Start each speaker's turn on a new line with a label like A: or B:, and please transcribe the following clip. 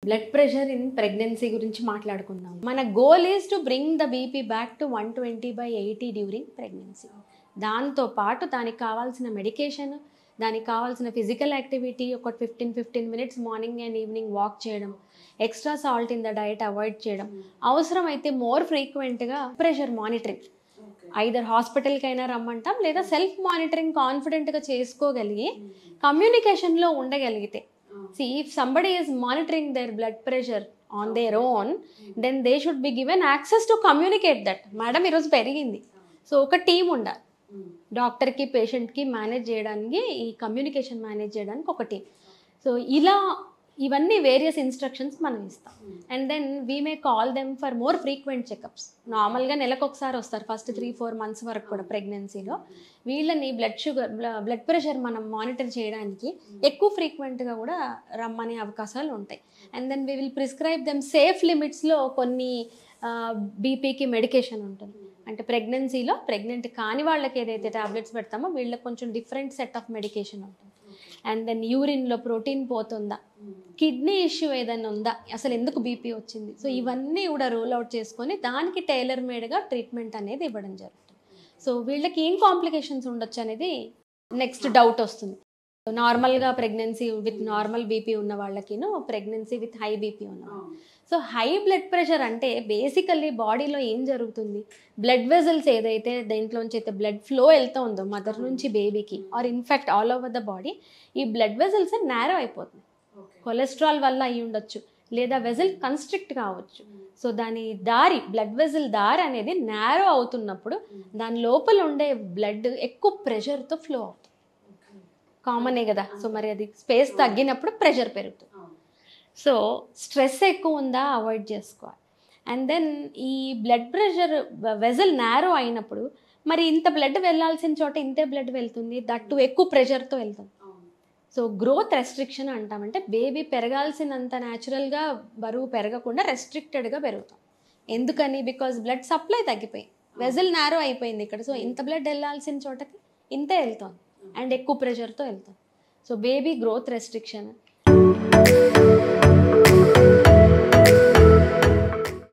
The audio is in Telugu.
A: బ్లడ్ ప్రెషర్ ఇన్ ప్రెగ్నెన్సీ గురించి మాట్లాడుకుందాం. మన goal is to bring the BP back to 120/80 during pregnancy. దాంతో పాటు దానికి కావాల్సిన మెడికేషన్, దానికి కావాల్సిన ఫిజికల్ యాక్టివిటీ, ఒక 15 minutes morning and evening walk చేయడం, extra salt in the diet avoid చేయడం, అవసరమైతే మోర్ ఫ్రీక్వెంట్గా ప్రెషర్ మానిటరింగ్, ఐదర్ హాస్పిటల్కి అయినా రమ్మంటాం, లేదా సెల్ఫ్ మానిటరింగ్ కాన్ఫిడెంట్గా చేసుకోగలిగి కమ్యూనికేషన్లో ఉండగలిగితే. See, if somebody is monitoring their blood pressure on their own, then they should be given access to communicate that. Madam, ఈరోజు పెరిగింది. సో ఒక టీం ఉండాలి, డాక్టర్కి పేషెంట్కి మేనేజ్ చేయడానికి, ఈ కమ్యూనికేషన్ మేనేజ్ చేయడానికి ఒక టీం. సో ఇలా ఇవన్నీ వేరియస్ ఇన్స్ట్రక్షన్స్ మనం ఇస్తాం. And then we may call them for more frequent checkups. నార్మల్గా నెలకు ఒకసారి వస్తారు ఫస్ట్ 3-4 మంత్స్ వరకు కూడా ప్రెగ్నెన్సీలో. వీళ్ళని బ్లడ్ ప్రెషర్ మనం మానిటర్ చేయడానికి ఎక్కువ ఫ్రీక్వెంట్గా కూడా రమ్మనే అవకాశాలు ఉంటాయి. And then we will prescribe them safe లిమిట్స్లో కొన్ని బీపీకి మెడికేషన్ ఉంటుంది. అంటే ప్రెగ్నెన్సీలో ప్రెగ్నెంట్ కాని వాళ్ళకి ఏదైతే టాబ్లెట్స్ పెడతామో వీళ్ళకి కొంచెం డిఫరెంట్ సెట్ ఆఫ్ మెడికేషన్ ఉంటుంది. అండ్ దెన్ యూరిన్లో ప్రోటీన్ పోతుందా, కిడ్నీ ఇష్యూ ఏదైనా ఉందా, అసలు ఎందుకు బీపీ వచ్చింది, సో ఇవన్నీ కూడా రూల్ అవుట్ చేసుకొని దానికి టైలర్ మేడ్గా ట్రీట్మెంట్ అనేది ఇవ్వడం జరుగుతుంది. సో వీళ్ళకి ఏం కాంప్లికేషన్స్ ఉండొచ్చు అనేది నెక్స్ట్ డౌట్ వస్తుంది. నార్మల్గా ప్రెగ్నెన్సీ విత్ నార్మల్ బీపీ ఉన్న వాళ్ళకిను ప్రెగ్నెన్సీ విత్ హై బీపీ ఉన్న వాళ్ళు. సో హై బ్లడ్ ప్రెషర్ అంటే బేసికల్లీ బాడీలో ఏం జరుగుతుంది, బ్లడ్ వెజల్స్ ఏదైతే దేంట్లోంచి అయితే బ్లడ్ ఫ్లో వెళ్తూ ఉందో మదర్ నుంచి బేబీకి, or in fact all over the body, ఈ బ్లడ్ వెజల్స్ నేరో అయిపోతుంది. కొలెస్ట్రాల్ వల్ల అయి ఉండొచ్చు, లేదా వెజల్ కన్స్ట్రిక్ట్ కావచ్చు. సో దాని దారి, బ్లడ్ వెజల్ దారి అనేది నేరో అవుతున్నప్పుడు దాని లోపల ఉండే బ్లడ్ ఎక్కువ ప్రెషర్తో ఫ్లో అవుతుంది. కామనే కదా. సో మరి అది స్పేస్ తగ్గినప్పుడు ప్రెషర్ పెరుగుతుంది. సో స్ట్రెస్ ఎక్కువ ఉందా అవాయిడ్ చేసుకోవాలి. అండ్ దెన్ ఈ బ్లడ్ ప్రెషర్ వెజల్ నేరో అయినప్పుడు మరి ఇంత బ్లడ్ వెళ్ళాల్సిన చోట ఇంతే బ్లడ్ వెళ్తుంది, దట్టు ఎక్కువ ప్రెషర్తో వెళ్తుంది. సో గ్రోత్ రెస్ట్రిక్షన్ అంటామంటే బేబీ పెరగాల్సినంత న్యాచురల్గా బరువు పెరగకుండా రెస్ట్రిక్టెడ్గా పెరుగుతాం. ఎందుకని? బికాజ్ బ్లడ్ సప్లై తగ్గిపోయింది, వెజల్ నేరో అయిపోయింది ఇక్కడ. సో ఇంత బ్లడ్ వెళ్ళాల్సిన చోటకి ఇంతే వెళ్తుంది అండ్ ఎక్కువ ప్రెషర్తో వెళ్తాం. So baby growth restriction,